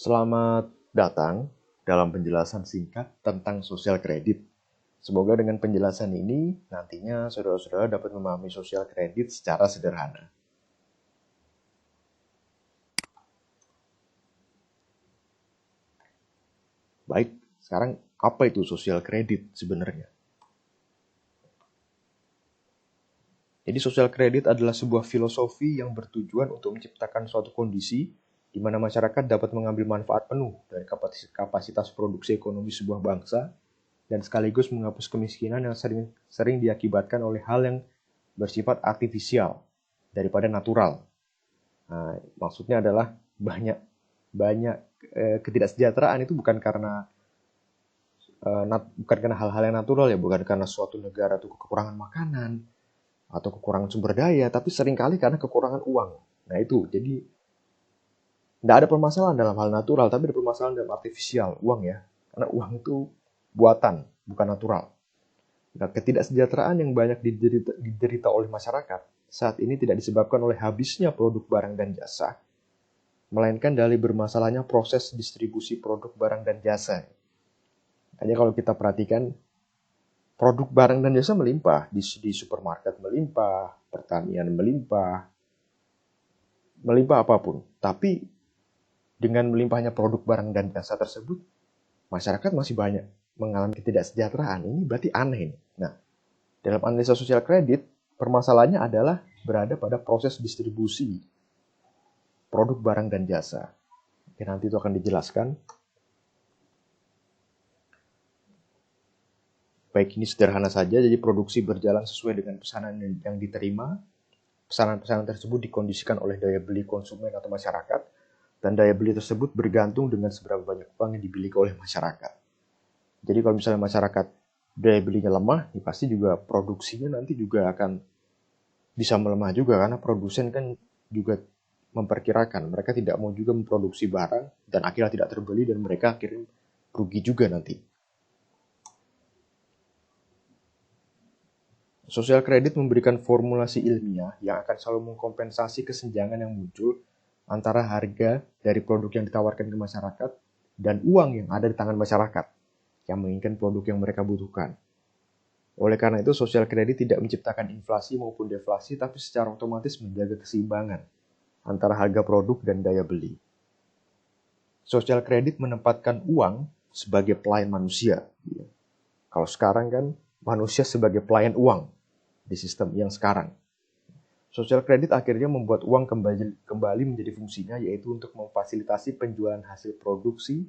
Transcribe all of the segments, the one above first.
Selamat datang dalam penjelasan singkat tentang sosial kredit. Semoga dengan penjelasan ini nantinya saudara-saudara dapat memahami sosial kredit secara sederhana. Baik, sekarang apa itu sosial kredit sebenarnya? Jadi sosial kredit adalah sebuah filosofi yang bertujuan untuk menciptakan suatu kondisi di mana masyarakat dapat mengambil manfaat penuh dari kapasitas produksi ekonomi sebuah bangsa dan sekaligus menghapus kemiskinan yang sering diakibatkan oleh hal yang bersifat artifisial daripada natural. Nah, maksudnya adalah banyak banyak ketidaksejahteraan itu bukan karena hal-hal yang natural ya, bukan karena suatu negara itu kekurangan makanan atau kekurangan sumber daya, tapi seringkali karena kekurangan uang. Nah itu, jadi tidak ada permasalahan dalam hal natural, tapi ada permasalahan dalam artifisial, uang ya. Karena uang itu buatan, bukan natural. Nah, ketidaksejahteraan yang banyak diderita oleh masyarakat saat ini tidak disebabkan oleh habisnya produk barang dan jasa, melainkan dari bermasalahnya proses distribusi produk barang dan jasa. Hanya kalau kita perhatikan, produk barang dan jasa melimpah, di supermarket melimpah, pertanian melimpah apapun. Tapi dengan melimpahnya produk barang dan jasa tersebut, masyarakat masih banyak mengalami ketidaksejahteraan. Ini berarti aneh. Nah, dalam analisa sosial kredit, permasalahannya adalah berada pada proses distribusi produk barang dan jasa. Oke, nanti itu akan dijelaskan. Baik, ini sederhana saja, jadi produksi berjalan sesuai dengan pesanan yang diterima. Pesanan-pesanan tersebut dikondisikan oleh daya beli konsumen atau masyarakat, dan daya beli tersebut bergantung dengan seberapa banyak uang yang dimiliki oleh masyarakat. Jadi kalau misalnya masyarakat daya belinya lemah, ya pasti juga produksinya nanti juga akan bisa melemah juga, karena produsen kan juga memperkirakan mereka tidak mau juga memproduksi barang dan akhirnya tidak terbeli dan mereka akhirnya rugi juga nanti. Sosial kredit memberikan formulasi ilmiah yang akan selalu mengkompensasi kesenjangan yang muncul antara harga dari produk yang ditawarkan ke masyarakat dan uang yang ada di tangan masyarakat yang menginginkan produk yang mereka butuhkan. Oleh karena itu, sosial kredit tidak menciptakan inflasi maupun deflasi, tapi secara otomatis menjaga keseimbangan antara harga produk dan daya beli. Sosial kredit menempatkan uang sebagai pelayan manusia. Kalau sekarang kan manusia sebagai pelayan uang di sistem yang sekarang. Sosial kredit akhirnya membuat uang kembali menjadi fungsinya, yaitu untuk memfasilitasi penjualan hasil produksi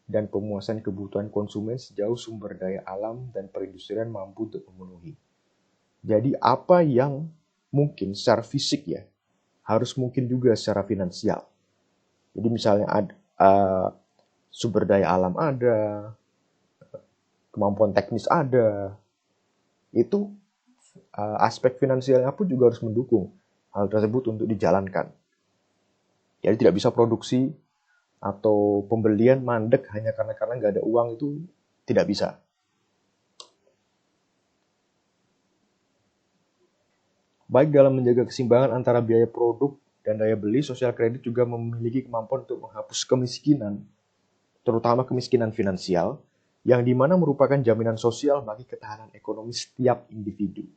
dan pemuasan kebutuhan konsumen sejauh sumber daya alam dan perindustrian mampu untuk memenuhi. Jadi apa yang mungkin secara fisik ya, harus mungkin juga secara finansial. Jadi misalnya sumber daya alam ada, kemampuan teknis ada, itu aspek finansialnya pun juga harus mendukung hal tersebut untuk dijalankan. Jadi tidak bisa produksi atau pembelian mandek hanya karena nggak ada uang, itu tidak bisa. Baik dalam menjaga keseimbangan antara biaya produk dan daya beli, sosial kredit juga memiliki kemampuan untuk menghapus kemiskinan, terutama kemiskinan finansial, yang dimana merupakan jaminan sosial bagi ketahanan ekonomi setiap individu.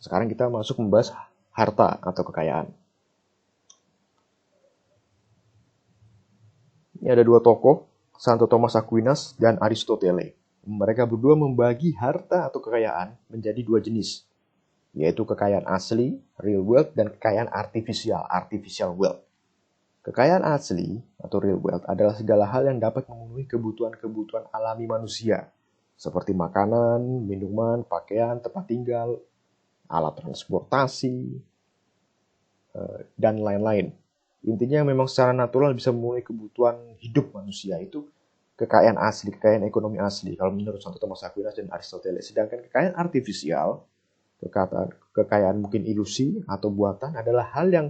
Sekarang kita masuk membahas harta atau kekayaan. Ini ada dua tokoh, Santo Thomas Aquinas dan Aristoteles. Mereka berdua membagi harta atau kekayaan menjadi dua jenis, yaitu kekayaan asli, real wealth, dan kekayaan artificial, artificial wealth. Kekayaan asli atau real wealth adalah segala hal yang dapat memenuhi kebutuhan-kebutuhan alami manusia, seperti makanan, minuman, pakaian, tempat tinggal, alat transportasi, dan lain-lain. Intinya memang secara natural bisa memenuhi kebutuhan hidup manusia, itu kekayaan asli, kekayaan ekonomi asli kalau menurut Santo Thomas Aquinas dan Aristoteles. Sedangkan kekayaan artifisial, kekayaan mungkin ilusi atau buatan, adalah hal yang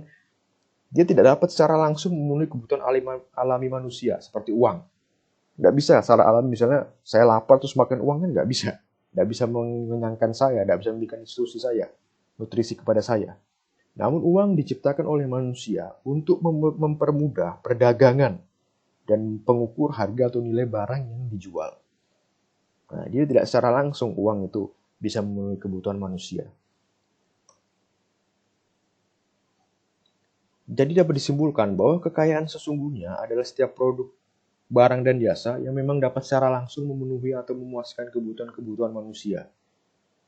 dia tidak dapat secara langsung memenuhi kebutuhan alami manusia, seperti uang. Nggak bisa secara alami, misalnya saya lapar terus makan uang, kan nggak bisa. Nggak bisa mengenyangkan saya, nggak bisa memberikan instruksi saya, nutrisi kepada saya. Namun uang diciptakan oleh manusia untuk mempermudah perdagangan dan pengukur harga atau nilai barang yang dijual. Nah, dia tidak secara langsung uang itu bisa memenuhi kebutuhan manusia. Jadi dapat disimpulkan bahwa kekayaan sesungguhnya adalah setiap produk, barang dan jasa yang memang dapat secara langsung memenuhi atau memuaskan kebutuhan-kebutuhan manusia.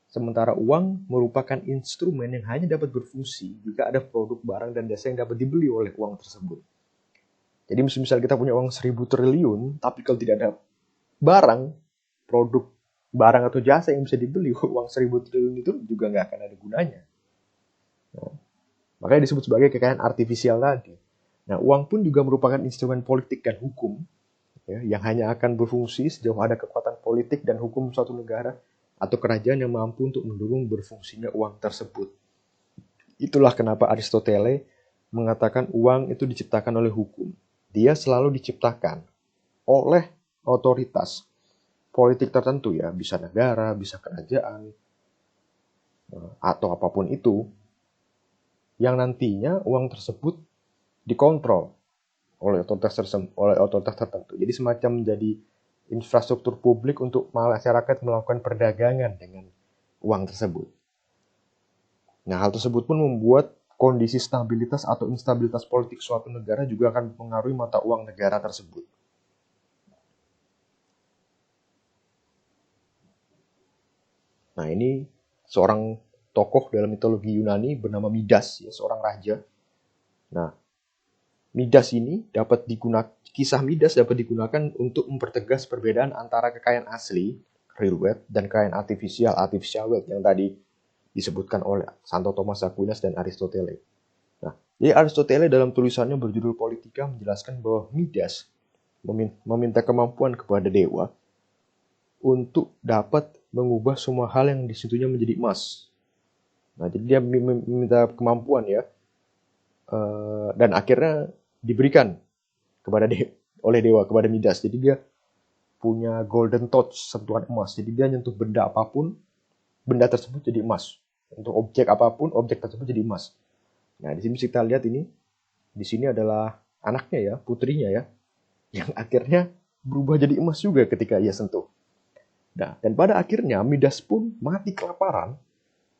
Sementara uang merupakan instrumen yang hanya dapat berfungsi jika ada produk, barang, dan jasa yang dapat dibeli oleh uang tersebut. Jadi misal kita punya uang 1.000 triliun, tapi kalau tidak ada barang, produk, barang atau jasa yang bisa dibeli, uang 1.000 triliun itu juga nggak akan ada gunanya. Nah, makanya disebut sebagai kekayaan artifisial tadi. Nah, uang pun juga merupakan instrumen politik dan hukum yang hanya akan berfungsi sejauh ada kekuatan politik dan hukum suatu negara atau kerajaan yang mampu untuk mendukung berfungsinya uang tersebut. Itulah kenapa Aristoteles mengatakan uang itu diciptakan oleh hukum. Dia selalu diciptakan oleh otoritas politik tertentu ya, bisa negara, bisa kerajaan, atau apapun itu, yang nantinya uang tersebut dikontrol oleh otoritas tertentu. Jadi semacam menjadi infrastruktur publik untuk masyarakat melakukan perdagangan dengan uang tersebut. Nah, hal tersebut pun membuat kondisi stabilitas atau instabilitas politik suatu negara juga akan mempengaruhi mata uang negara tersebut. Nah, ini seorang tokoh dalam mitologi Yunani bernama Midas, ya, seorang raja. Nah, Midas ini kisah Midas dapat digunakan untuk mempertegas perbedaan antara kekayaan asli, real wealth, dan kekayaan artificial wealth yang tadi disebutkan oleh Santo Thomas Aquinas dan Aristoteles. Nah, jadi Aristoteles dalam tulisannya berjudul Politika menjelaskan bahwa Midas meminta kemampuan kepada dewa untuk dapat mengubah semua hal yang disentuhnya menjadi emas. Nah, jadi dia meminta kemampuan ya, dan akhirnya diberikan oleh dewa kepada Midas. Jadi dia punya golden touch, sentuhan emas. Jadi dia nyentuh benda apapun, benda tersebut jadi emas. Untuk objek apapun, objek tersebut jadi emas. Nah, di sini kita lihat ini, di sini adalah anaknya ya, putrinya ya, yang akhirnya berubah jadi emas juga ketika ia sentuh. Nah, dan pada akhirnya Midas pun mati kelaparan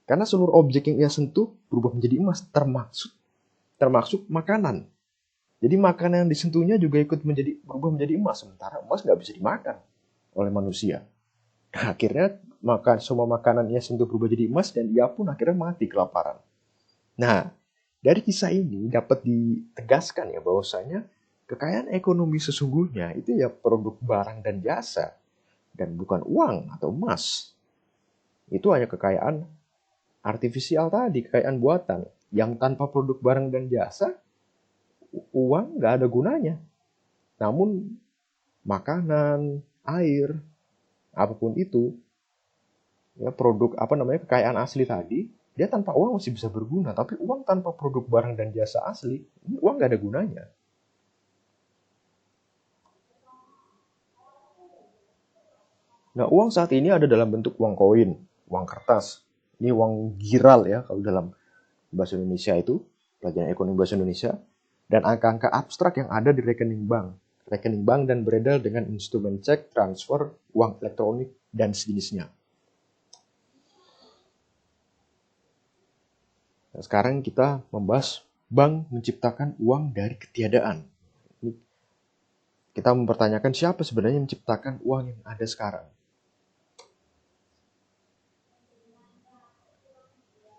karena seluruh objek yang ia sentuh berubah menjadi emas, termasuk makanan. Jadi makanan yang disentuhnya juga ikut berubah menjadi emas, sementara emas nggak bisa dimakan oleh manusia. Nah, akhirnya semua makanan ia sentuh berubah jadi emas dan ia pun akhirnya mati kelaparan. Nah, dari kisah ini dapat ditegaskan ya bahwasanya kekayaan ekonomi sesungguhnya itu ya produk barang dan jasa dan bukan uang atau emas. Itu hanya kekayaan artifisial tadi, kekayaan buatan yang tanpa produk barang dan jasa uang nggak ada gunanya. Namun makanan, air, apapun itu, ya produk kekayaan asli tadi, dia tanpa uang masih bisa berguna. Tapi uang tanpa produk barang dan jasa asli, ini uang nggak ada gunanya. Nah, uang saat ini ada dalam bentuk uang koin, uang kertas. Ini uang giral ya kalau dalam bahasa Indonesia itu, pelajaran ekonomi bahasa Indonesia. Dan angka-angka abstrak yang ada di rekening bank dan beredar dengan instrumen cek, transfer, uang elektronik, dan sejenisnya. Nah, sekarang kita membahas bank menciptakan uang dari ketiadaan. Kita mempertanyakan siapa sebenarnya yang menciptakan uang yang ada sekarang.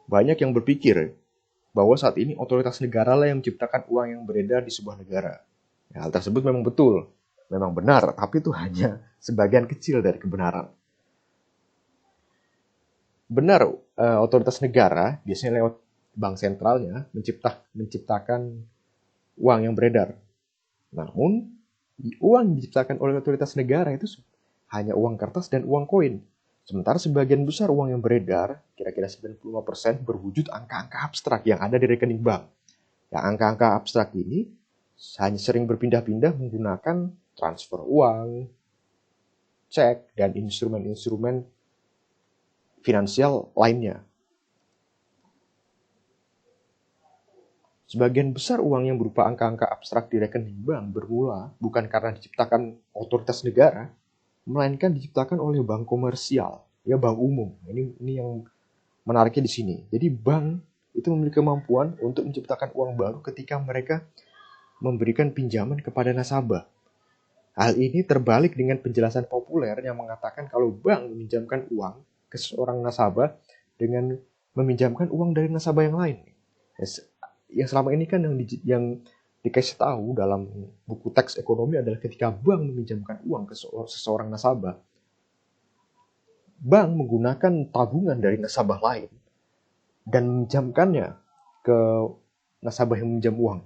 Banyak yang berpikir bahwa saat ini otoritas negara lah yang menciptakan uang yang beredar di sebuah negara. Ya, hal tersebut memang betul, memang benar, tapi itu hanya sebagian kecil dari kebenaran. Benar, otoritas negara biasanya lewat bank sentralnya menciptakan uang yang beredar. Namun, uang yang diciptakan oleh otoritas negara itu hanya uang kertas dan uang koin. Sementara sebagian besar uang yang beredar, kira-kira 95% berwujud angka-angka abstrak yang ada di rekening bank. Ya, angka-angka abstrak ini hanya sering berpindah-pindah menggunakan transfer uang, cek, dan instrumen-instrumen finansial lainnya. Sebagian besar uang yang berupa angka-angka abstrak di rekening bank bermula bukan karena diciptakan otoritas negara, melainkan diciptakan oleh bank komersial, ya bank umum. Ini yang menariknya di sini. Jadi bank itu memiliki kemampuan untuk menciptakan uang baru ketika mereka memberikan pinjaman kepada nasabah. Hal ini terbalik dengan penjelasan populer yang mengatakan kalau bank meminjamkan uang ke seorang nasabah dengan meminjamkan uang dari nasabah yang lain. Yang selama ini kan yang dikasih tahu dalam buku teks ekonomi adalah ketika bank meminjamkan uang ke seseorang nasabah, bank menggunakan tabungan dari nasabah lain dan meminjamkannya ke nasabah yang meminjam uang.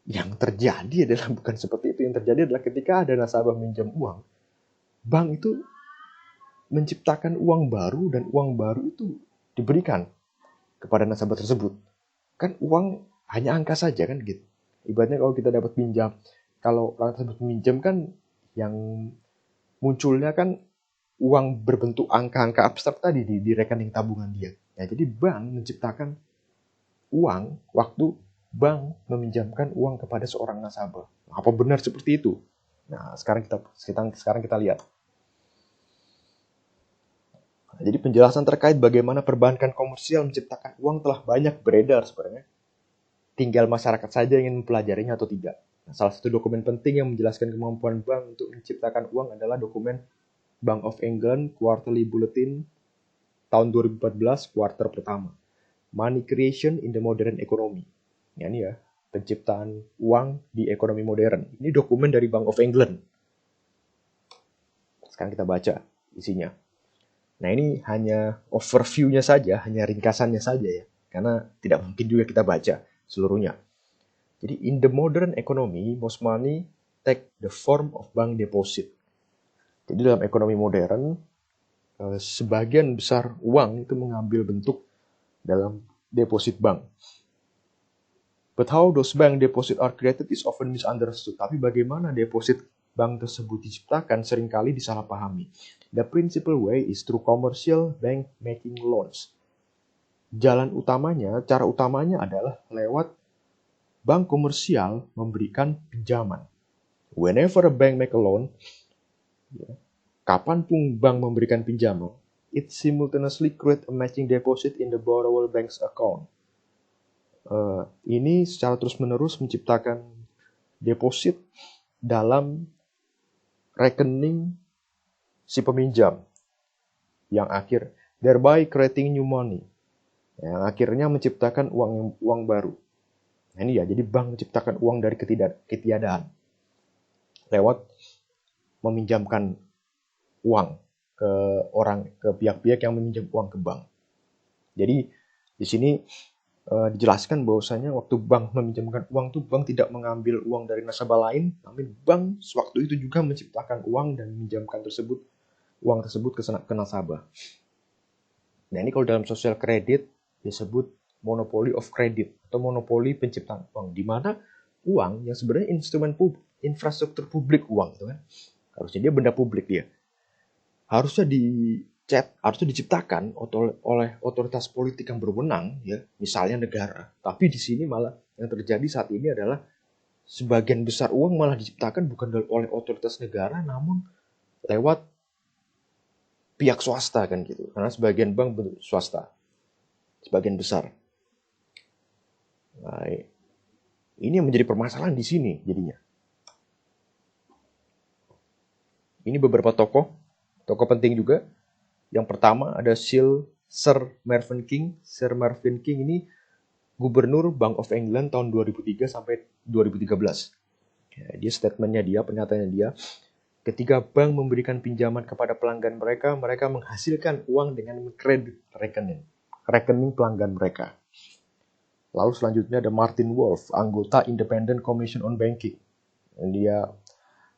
Yang terjadi adalah bukan seperti itu. Yang terjadi adalah ketika ada nasabah meminjam uang, bank itu menciptakan uang baru dan uang baru itu diberikan kepada nasabah tersebut. Kan uang hanya angka saja kan gitu. Ibaratnya kalau kita dapat pinjam, kalau orang tersebut meminjam kan yang munculnya kan uang berbentuk angka-angka abstrak tadi di rekening tabungan dia. Ya, jadi bank menciptakan uang waktu bank meminjamkan uang kepada seorang nasabah. Apa benar seperti itu? Nah, sekarang kita lihat. Jadi penjelasan terkait bagaimana perbankan komersial menciptakan uang telah banyak beredar sebenarnya. Tinggal masyarakat saja yang ingin mempelajarinya atau tidak. Nah, salah satu dokumen penting yang menjelaskan kemampuan bank untuk menciptakan uang adalah dokumen Bank of England Quarterly Bulletin tahun 2014, kuartal pertama. Money Creation in the Modern Economy. Ya, ini ya, penciptaan uang di ekonomi modern. Ini dokumen dari Bank of England. Sekarang kita baca isinya. Nah, ini hanya overview-nya saja, hanya ringkasannya saja ya. Karena tidak mungkin juga kita baca seluruhnya. Jadi, in the modern economy, most money take the form of bank deposit. Jadi, dalam ekonomi modern, sebagian besar uang itu mengambil bentuk dalam deposit bank. But how those bank deposit are created is often misunderstood. Tapi bagaimana deposit bank tersebut diciptakan seringkali disalahpahami. The principal way is through commercial bank making loans. Cara utamanya adalah lewat bank komersial memberikan pinjaman. Whenever a bank make a loan, kapanpun bank memberikan pinjaman, it simultaneously create a matching deposit in the borrower bank's account. Ini secara terus-menerus menciptakan deposit dalam rekening si peminjam yang thereby creating new money, yang akhirnya menciptakan uang baru. Nah, ini ya, jadi bank menciptakan uang dari ketiadaan lewat meminjamkan uang ke pihak-pihak yang meminjam uang ke bank. Jadi di sini dijelaskan bahwasanya waktu bank meminjamkan uang tuh bank tidak mengambil uang dari nasabah lain, namun bank sewaktu itu juga menciptakan uang dan meminjamkan uang tersebut ke nasabah. Nah, ini kalau dalam sosial kredit disebut monopoly of credit atau monopoli penciptaan uang, di mana uang yang sebenarnya instrumen infrastruktur publik uang itu kan harusnya dia benda publik, dia harusnya diciptakan oleh otoritas politik yang berwenang, ya, misalnya negara. Tapi di sini malah yang terjadi saat ini adalah sebagian besar uang malah diciptakan bukan oleh otoritas negara, namun lewat pihak swasta kan gitu. Karena sebagian bank bentuk swasta, sebagian besar. Nah, ini yang menjadi permasalahan di sini jadinya. Ini beberapa tokoh penting juga. Yang pertama ada Sir Mervyn King. Sir Mervyn King ini gubernur Bank of England tahun 2003 sampai 2013. Ya, pernyataannya dia, ketika bank memberikan pinjaman kepada pelanggan mereka menghasilkan uang dengan mengkredit rekening pelanggan mereka. Lalu selanjutnya ada Martin Wolf, anggota Independent Commission on Banking. Dan dia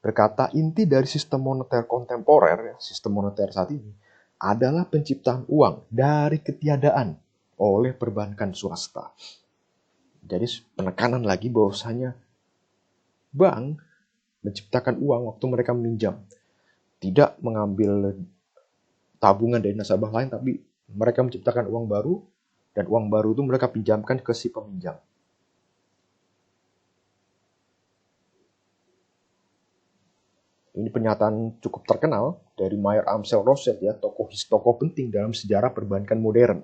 berkata, inti dari sistem moneter kontemporer, sistem moneter saat ini, adalah penciptaan uang dari ketiadaan oleh perbankan swasta. Jadi penekanan lagi bahwasanya bank menciptakan uang waktu mereka meminjam. Tidak mengambil tabungan dari nasabah lain, tapi mereka menciptakan uang baru Dan uang baru itu mereka pinjamkan ke si peminjam. Ini pernyataan cukup terkenal dari Mayer Amschel Rosset, ya, tokoh penting dalam sejarah perbankan modern.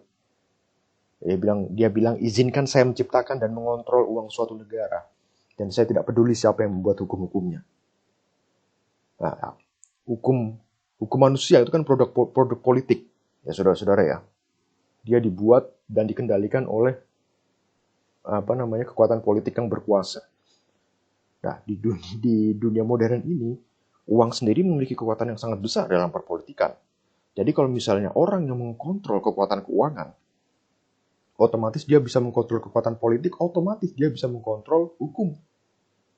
Dia bilang, izinkan saya menciptakan dan mengontrol uang suatu negara, dan saya tidak peduli siapa yang membuat hukum-hukumnya. Nah, hukum manusia itu kan produk politik, ya saudara-saudara ya. Dia dibuat dan dikendalikan oleh kekuatan politik yang berkuasa. Nah, di dunia modern ini, uang sendiri memiliki kekuatan yang sangat besar dalam perpolitikan. Jadi kalau misalnya orang yang mengkontrol kekuatan keuangan, otomatis dia bisa mengkontrol kekuatan politik, otomatis dia bisa mengkontrol hukum.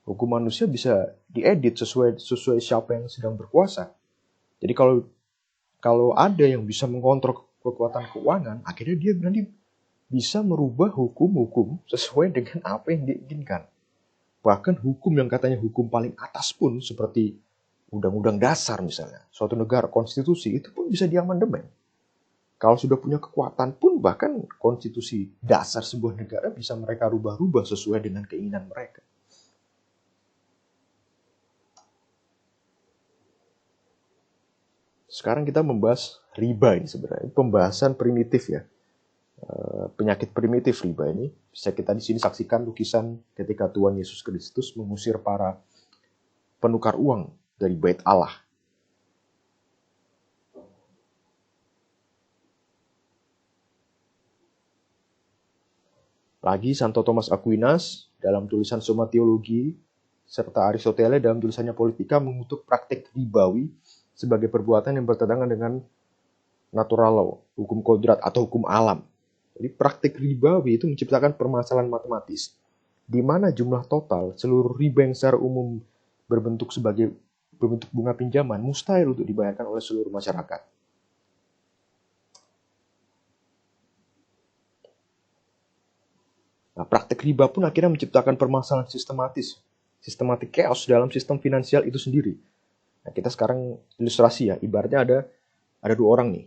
Hukum manusia bisa diedit sesuai siapa yang sedang berkuasa. Jadi kalau ada yang bisa mengkontrol kekuatan keuangan, akhirnya dia nanti bisa merubah hukum-hukum sesuai dengan apa yang diinginkan. Bahkan hukum yang katanya hukum paling atas pun, seperti undang-undang dasar misalnya, suatu negara, konstitusi, itu pun bisa diamandemen. Kalau sudah punya kekuatan pun, bahkan konstitusi dasar sebuah negara bisa mereka rubah-rubah sesuai dengan keinginan mereka. Sekarang kita membahas riba ini sebenarnya. Pembahasan primitif ya. Penyakit primitif riba ini. Bisa kita di sini saksikan lukisan ketika Tuhan Yesus Kristus mengusir para penukar uang dari Bait Allah. Lagi Santo Thomas Aquinas dalam tulisan Summa Theologiae serta Aristoteles dalam tulisannya Politika mengutuk praktik ribawi sebagai perbuatan yang bertentangan dengan natural law, hukum kodrat atau hukum alam. Jadi praktik ribawi itu menciptakan permasalahan matematis, di mana jumlah total seluruh riba yang secara umum berbentuk bunga pinjaman mustahil untuk dibayarkan oleh seluruh masyarakat. Nah, praktik riba pun akhirnya menciptakan permasalahan sistematik chaos dalam sistem finansial itu sendiri. Nah, kita sekarang ilustrasi ya, ibaratnya ada dua orang nih,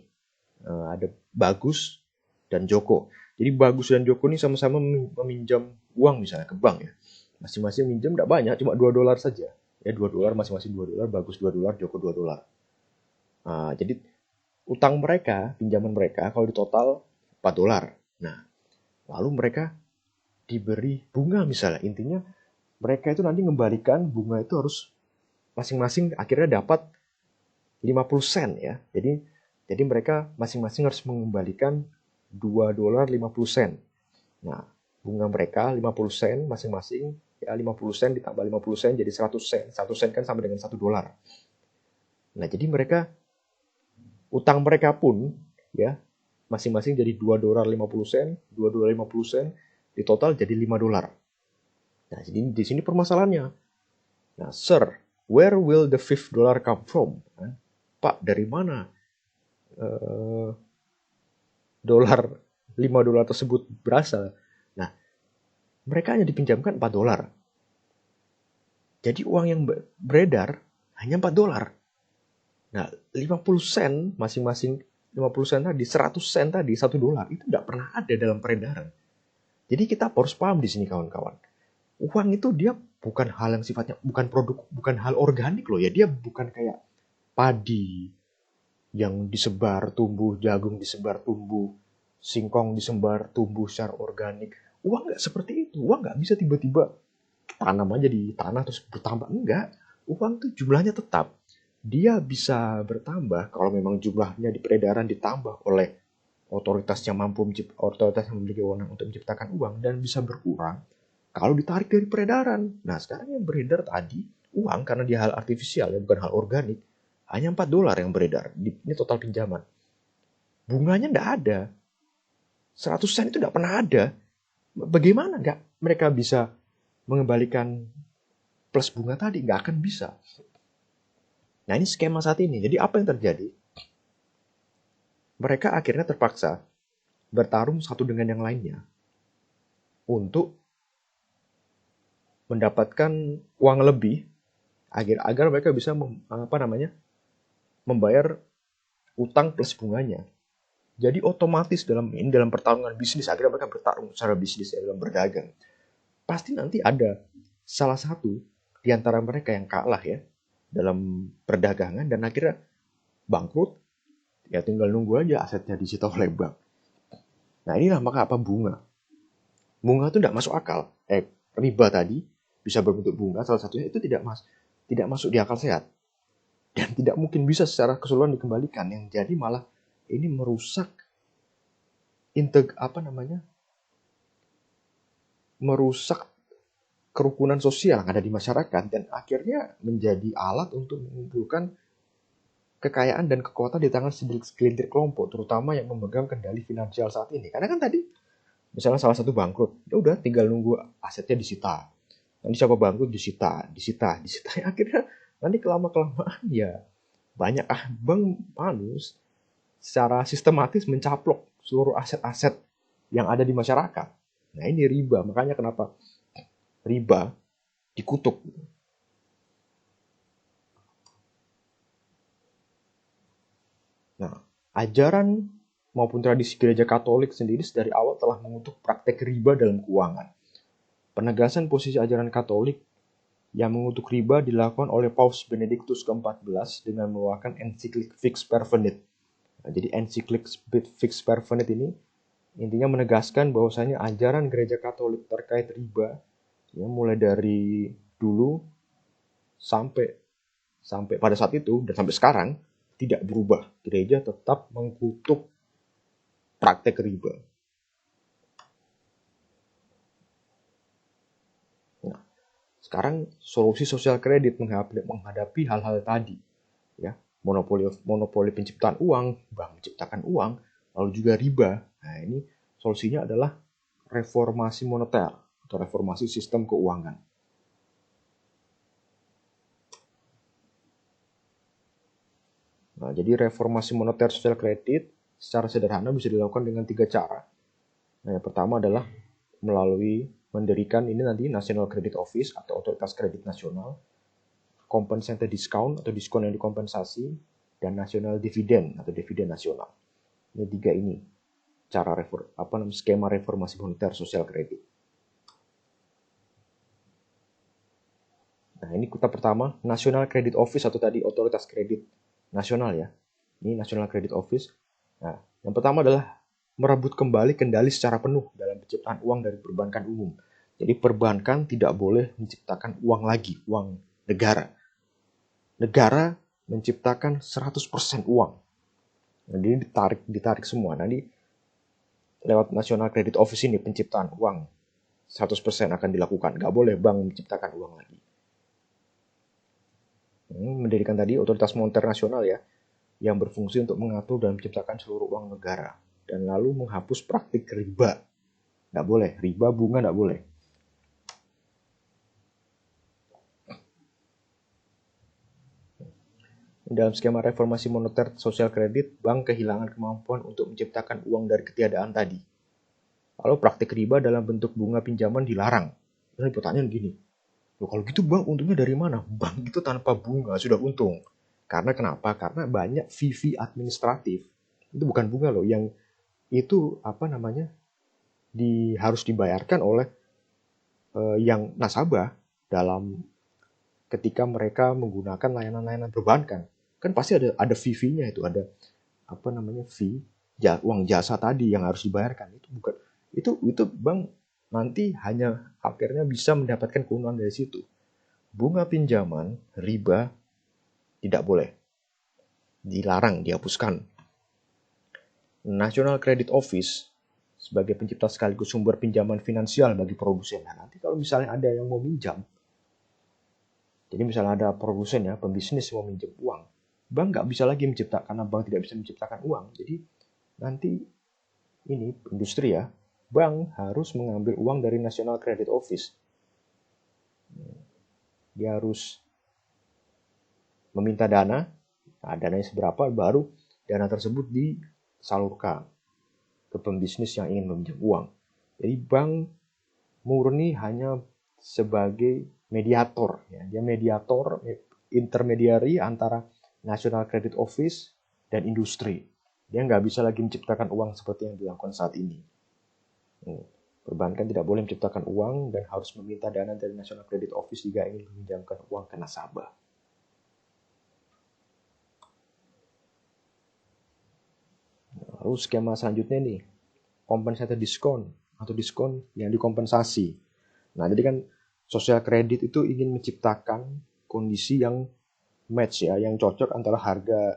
ada Bagus dan Joko. Jadi Bagus dan Joko ini sama-sama meminjam uang misalnya ke bank ya. Masing-masing minjam tidak banyak, cuma $2 saja. Ya $2, masing-masing $2, Bagus $2, Joko $2. Nah, jadi utang mereka, pinjaman mereka kalau ditotal $4. Nah, lalu mereka diberi bunga misalnya. Intinya mereka itu nanti mengembalikan bunga itu harus masing-masing akhirnya dapat 50 sen ya. Jadi mereka masing-masing harus mengembalikan $2.50. Nah, bunga mereka 50 sen masing-masing, ya 50 sen ditambah 50 sen jadi 100 sen. 1 sen kan sama dengan $1. Nah, jadi utang mereka pun ya masing-masing jadi $2.50 sen, $2.50 sen, di total jadi $5. Nah, jadi di sini permasalahannya. Nah, Sir, where will the $5 come from? Pak, dari mana $5 tersebut berasal? Nah, mereka hanya dipinjamkan $4. Jadi uang yang beredar hanya $4. Nah, 50 sen masing-masing 50 sen tadi, 100 sen tadi, $1 itu tidak pernah ada dalam peredaran. Jadi kita harus paham di sini kawan-kawan. Uang itu dia bukan hal yang sifatnya, bukan produk, bukan hal organik loh ya. Dia bukan kayak padi yang disebar tumbuh, jagung disebar tumbuh, singkong disebar tumbuh secara organik. Uang nggak seperti itu. Uang nggak bisa tiba-tiba tanam aja di tanah terus bertambah. Enggak. Uang tuh jumlahnya tetap. Dia bisa bertambah kalau memang jumlahnya di peredaran ditambah oleh otoritas yang memiliki wewenang untuk menciptakan uang, dan bisa berkurang kalau ditarik dari peredaran. Nah, sekarang yang beredar tadi uang karena dia hal artifisial ya, bukan hal organik, hanya $4 yang beredar. Ini total pinjaman. Bunganya tidak ada. 100 sen itu tidak pernah ada. Bagaimana nggak mereka bisa mengembalikan plus bunga tadi? Nggak akan bisa. Nah, ini skema saat ini. Jadi apa yang terjadi? Mereka akhirnya terpaksa bertarung satu dengan yang lainnya untuk mendapatkan uang lebih agar mereka bisa membayar utang plus bunganya. Jadi otomatis dalam pertarungan bisnis, akhirnya mereka bertarung secara bisnis ya, dalam berdagang. Pasti nanti ada salah satu di antara mereka yang kalah ya dalam perdagangan dan akhirnya bangkrut. Ya tinggal nunggu aja asetnya disita oleh bank. Nah inilah maka apa bunga. Bunga itu tidak masuk akal. Riba tadi bisa berbentuk bunga, salah satunya itu tidak masuk di akal sehat. Dan tidak mungkin bisa secara keseluruhan dikembalikan. Yang jadi malah ini merusak merusak kerukunan sosial yang ada di masyarakat dan akhirnya menjadi alat untuk mengumpulkan kekayaan dan kekuatan di tangan segelintir kelompok, terutama yang memegang kendali finansial saat ini. Karena kan tadi, misalnya salah satu bangkrut, ya udah tinggal nunggu asetnya disita. Nanti siapa bangkrut disita. Akhirnya nanti kelamaan ya banyak bank manus secara sistematis mencaplok seluruh aset-aset yang ada di masyarakat. Nah ini riba, makanya kenapa riba dikutuk. Nah, ajaran maupun tradisi gereja Katolik sendiri dari awal telah mengutuk praktek riba dalam keuangan. Penegasan posisi ajaran Katolik yang mengutuk riba dilakukan oleh Paus Benediktus ke-14 dengan mengeluarkan ensiklik Vix per Venit. Nah, jadi ensiklik Vix per Venit ini intinya menegaskan bahwasanya ajaran gereja Katolik terkait riba ya mulai dari dulu sampai pada saat itu dan sampai sekarang tidak berubah. Gereja tetap mengutuk praktek riba. Nah, sekarang solusi sosial kredit menghadapi hal-hal tadi, ya monopoli penciptaan uang, bank menciptakan uang, lalu juga riba. Nah, ini solusinya adalah reformasi moneter atau reformasi sistem keuangan. Nah, jadi reformasi moneter sosial kredit secara sederhana bisa dilakukan dengan 3 cara. Nah, yang pertama adalah melalui mendirikan ini nanti National Credit Office atau Otoritas Kredit Nasional, Compensate Discount atau diskon yang dikompensasi, dan National Dividend atau dividen nasional. Ini 3 ini cara skema reformasi moneter sosial kredit. Nah, ini kota pertama, National Credit Office atau tadi Otoritas Kredit Nasional ya. Ini National Credit Office. Nah, yang pertama adalah merebut kembali kendali secara penuh dalam penciptaan uang dari perbankan umum. Jadi perbankan tidak boleh menciptakan uang lagi, uang negara. Negara menciptakan 100% uang. Jadi ditarik semua. Nanti lewat National Credit Office ini penciptaan uang 100% akan dilakukan. Nggak boleh bank menciptakan uang lagi. Mendirikan tadi Otoritas Moneter Nasional ya, yang berfungsi untuk mengatur dan menciptakan seluruh uang negara. Dan lalu menghapus praktik riba. Nggak boleh, riba bunga nggak boleh. Dalam skema reformasi moneter sosial kredit, bank kehilangan kemampuan untuk menciptakan uang dari ketiadaan tadi. Lalu praktik riba dalam bentuk bunga pinjaman dilarang. Jadi pertanyaan gini, loh, kalau gitu bank untungnya dari mana? Bank itu tanpa bunga sudah untung. Karena kenapa? Karena banyak fee administratif. Itu bukan bunga loh, yang itu harus dibayarkan oleh yang nasabah dalam ketika mereka menggunakan layanan-layanan perbankan. Kan pasti ada fee-nya itu, ada fee uang jasa tadi yang harus dibayarkan. Itu bank nanti hanya akhirnya bisa mendapatkan keuntungan dari situ. Bunga pinjaman, riba, tidak boleh. Dilarang, dihapuskan. National Credit Office sebagai pencipta sekaligus sumber pinjaman finansial bagi produsen. Nah, nanti kalau misalnya ada yang mau minjam, jadi misalnya ada produsen ya, pembisnis mau minjem uang, bank nggak bisa lagi menciptakan, karena bank tidak bisa menciptakan uang. Jadi nanti ini industri ya, bank harus mengambil uang dari National Credit Office. Dia harus meminta dana, nah dananya seberapa, baru dana tersebut disalurkan ke pembisnis yang ingin meminjam uang. Jadi bank murni hanya sebagai mediator, ya. Dia mediator, intermediary antara National Credit Office dan industri. Dia nggak bisa lagi menciptakan uang seperti yang dilakukan saat ini. Perbankan tidak boleh menciptakan uang dan harus meminta dana dari National Credit Office jika ingin meminjamkan uang ke nasabah. Lalu skema selanjutnya nih, compensated diskon atau diskon yang dikompensasi. Nah, jadi kan sosial kredit itu ingin menciptakan kondisi yang match ya, yang cocok antara harga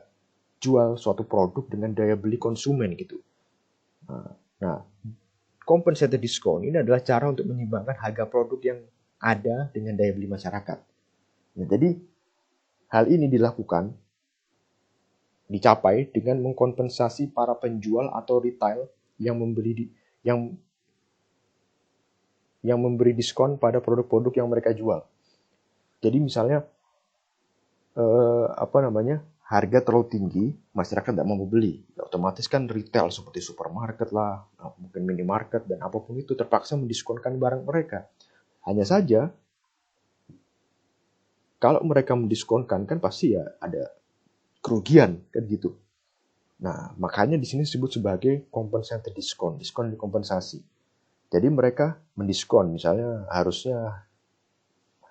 jual suatu produk dengan daya beli konsumen gitu. Nah, compensated diskon ini adalah cara untuk menyeimbangkan harga produk yang ada dengan daya beli masyarakat. Nah, jadi hal ini dicapai dengan mengkompensasi para penjual atau retail yang memberi diskon pada produk-produk yang mereka jual. Jadi misalnya harga terlalu tinggi, masyarakat tidak mau beli. Otomatis kan retail seperti supermarket lah, mungkin minimarket dan apapun itu terpaksa mendiskonkan barang mereka. Hanya saja kalau mereka mendiskonkan kan pasti ya ada kerugian kan gitu. Nah, makanya di sini disebut sebagai compensated diskon, diskon dikompensasi. Jadi mereka mendiskon, misalnya harusnya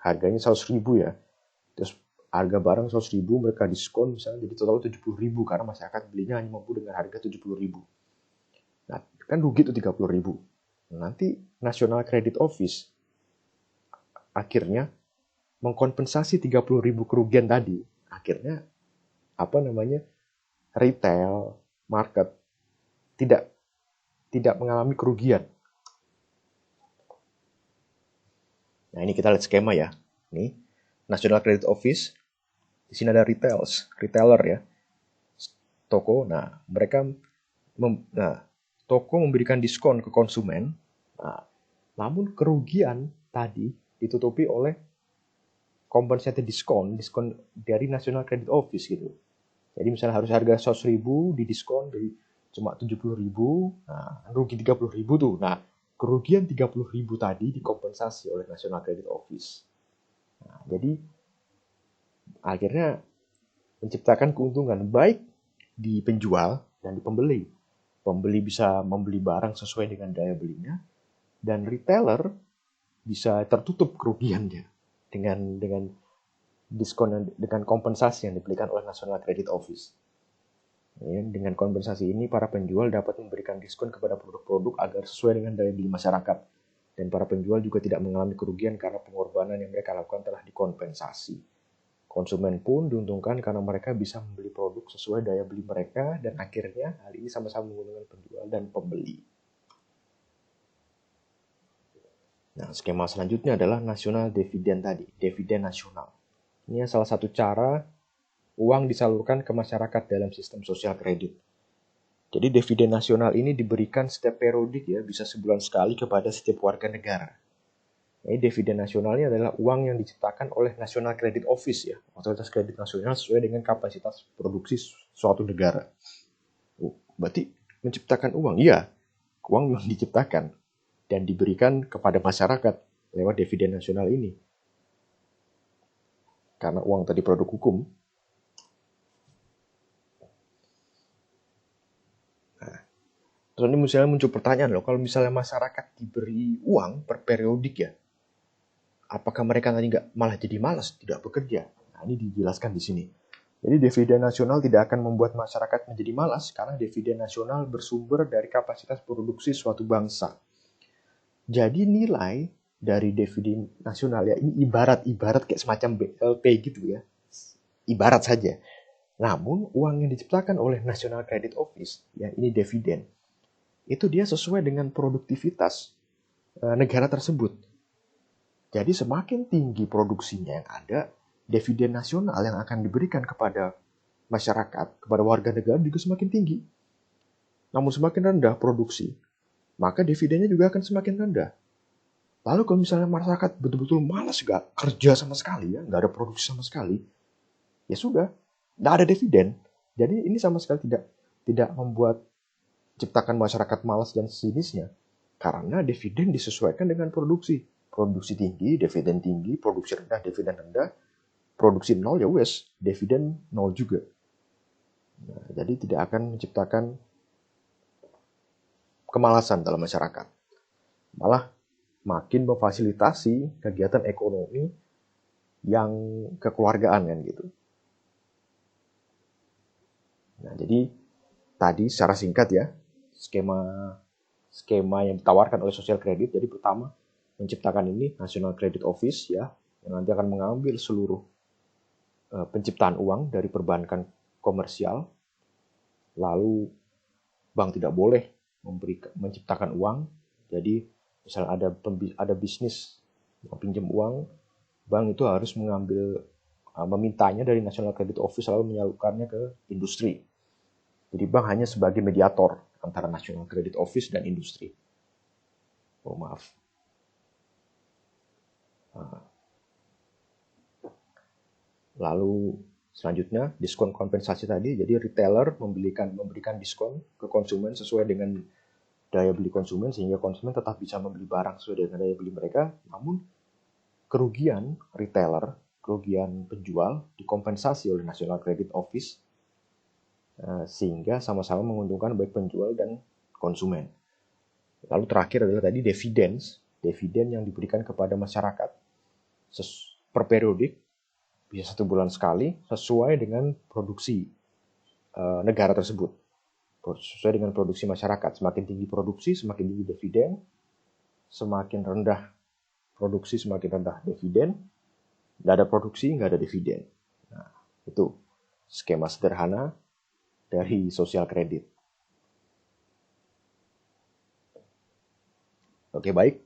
harganya 100.000 ya. Terus harga barang 100.000 mereka diskon misalnya jadi total 70.000 karena masyarakat belinya hanya mampu dengan harga 70.000. Nah, kan rugi tuh 30.000. Nanti National Credit Office akhirnya mengkompensasi 30.000 kerugian tadi. Akhirnya retail market tidak mengalami kerugian. Nah, ini kita lihat skema ya. Nih, National Credit Office. Di sini ada retailer ya. Toko. Nah, toko memberikan diskon ke konsumen. Nah, namun kerugian tadi ditutupi oleh compensated diskon dari National Credit Office gitu. Jadi misalnya harus harga 100.000 didiskon dari cuma 70.000, nah rugi 30.000 tuh. Nah, kerugian 30.000 tadi dikompensasi oleh National Credit Office. Nah, jadi akhirnya menciptakan keuntungan baik di penjual dan di pembeli. Pembeli bisa membeli barang sesuai dengan daya belinya, dan retailer bisa tertutup kerugiannya dengan diskon dengan kompensasi yang diberikan oleh National Credit Office. Ya, dengan kompensasi ini, para penjual dapat memberikan diskon kepada produk-produk agar sesuai dengan daya beli masyarakat. Dan para penjual juga tidak mengalami kerugian karena pengorbanan yang mereka lakukan telah dikompensasi. Konsumen pun diuntungkan karena mereka bisa membeli produk sesuai daya beli mereka, dan akhirnya hal ini sama-sama menguntungkan penjual dan pembeli. Nah, skema selanjutnya adalah national dividend tadi, dividen nasional. Ini salah satu cara uang disalurkan ke masyarakat dalam sistem sosial kredit. Jadi dividen nasional ini diberikan setiap periodik ya, bisa sebulan sekali kepada setiap warga negara. Ini dividen nasionalnya adalah uang yang diciptakan oleh National Credit Office ya, otoritas kredit nasional sesuai dengan kapasitas produksi suatu negara. Berarti menciptakan uang, iya, uang yang diciptakan dan diberikan kepada masyarakat lewat dividen nasional ini. Karena uang tadi produk hukum. Nah, terus ini misalnya muncul pertanyaan loh, kalau misalnya masyarakat diberi uang per periodik ya, apakah mereka nanti malah jadi malas, tidak bekerja? Nah, ini dijelaskan di sini. Jadi dividen nasional tidak akan membuat masyarakat menjadi malas karena dividen nasional bersumber dari kapasitas produksi suatu bangsa. Jadi nilai dari dividen nasional ya, ini ibarat kayak semacam BLT gitu ya. Ibarat saja. Namun uang yang diciptakan oleh National Credit Office, yang ini dividen, itu dia sesuai dengan produktivitas negara tersebut. Jadi semakin tinggi produksinya yang ada, dividen nasional yang akan diberikan kepada masyarakat, kepada warga negara juga semakin tinggi. Namun semakin rendah produksi, maka dividennya juga akan semakin rendah. Lalu kalau misalnya masyarakat betul-betul malas gak kerja sama sekali ya, gak ada produksi sama sekali, ya sudah, gak ada dividen. Jadi ini sama sekali tidak membuat ciptakan masyarakat malas dan sejenisnya, karena dividen disesuaikan dengan produksi. Produksi tinggi, dividen tinggi, produksi rendah, dividen rendah, produksi nol ya wes, dividen nol juga. Nah, jadi tidak akan menciptakan kemalasan dalam masyarakat. Malah makin memfasilitasi kegiatan ekonomi yang kekeluargaan kan gitu. Nah, jadi tadi secara singkat ya, skema yang ditawarkan oleh Social Credit. Jadi pertama, menciptakan ini National Credit Office ya, yang nanti akan mengambil seluruh penciptaan uang dari perbankan komersial. Lalu bank tidak boleh menciptakan uang. Jadi misalnya ada bisnis mau pinjam uang, bank itu harus memintanya dari National Credit Office lalu menyalurkannya ke industri. Jadi bank hanya sebagai mediator antara National Credit Office dan industri. Oh maaf. Lalu selanjutnya diskon kompensasi tadi. Jadi retailer memberikan diskon ke konsumen sesuai dengan daya beli konsumen sehingga konsumen tetap bisa membeli barang sesuai dengan daya beli mereka. Namun kerugian retailer, kerugian penjual dikompensasi oleh National Credit Office sehingga sama-sama menguntungkan baik penjual dan konsumen. Lalu terakhir adalah tadi dividen yang diberikan kepada masyarakat per periodik, bisa 1 bulan sekali, sesuai dengan produksi negara tersebut, sesuai dengan produksi masyarakat. Semakin tinggi produksi, semakin tinggi dividen, semakin rendah produksi, semakin rendah dividen. Nggak ada produksi, nggak ada dividen. Nah, itu skema sederhana dari sosial kredit. Oke, baik.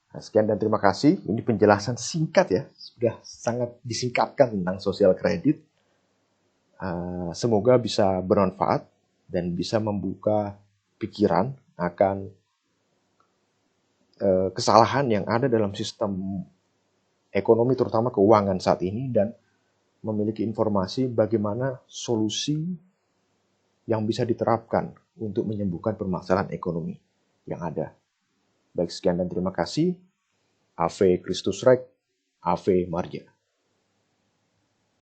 Nah, sekian dan terima kasih. Ini penjelasan singkat ya. Sudah sangat disingkatkan tentang sosial kredit. Semoga bisa bermanfaat dan bisa membuka pikiran akan kesalahan yang ada dalam sistem ekonomi terutama keuangan saat ini dan memiliki informasi bagaimana solusi yang bisa diterapkan untuk menyembuhkan permasalahan ekonomi yang ada. Baik, sekian dan terima kasih. Ave Christus Rex, Ave Maria.